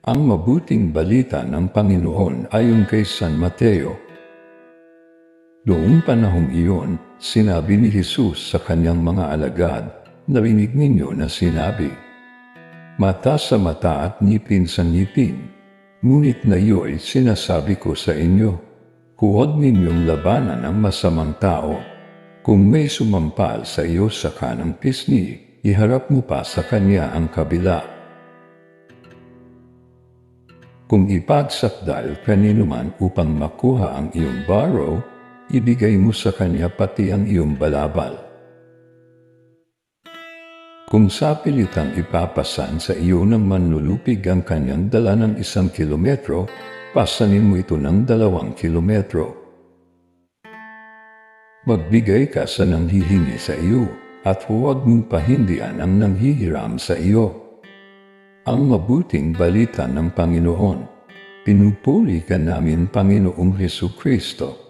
Ang mabuting balita ng Panginoon ayon kay San Mateo. Noong panahong iyon, sinabi ni Jesus sa kanyang mga alagad, "Narinig ninyo na sinabi, mata sa mata at ngipin sa ngipin. Ngunit ngayon sinasabi ko sa inyo, huwag ninyong labanan ang masamang tao. Kung may sumampal sa iyo sa kanang pisngi, iharap mo pa sa kanya ang kabila. Kung ipagsakdal kanino man upang makuha ang iyong baro, ibigay mo sa kanya pati ang iyong balabal. Kung sapilitang ipapasan sa iyo ng manlulupig ang kanyang dala ng 1 kilometro, pasanin mo ito ng 2 kilometro. Magbigay ka sa nanghihingi sa iyo, at huwag mong pahindian ang nanghihiram sa iyo. Ang mabuting balita ng Panginoon. Pinupuri ka namin, Panginoong Hesukristo.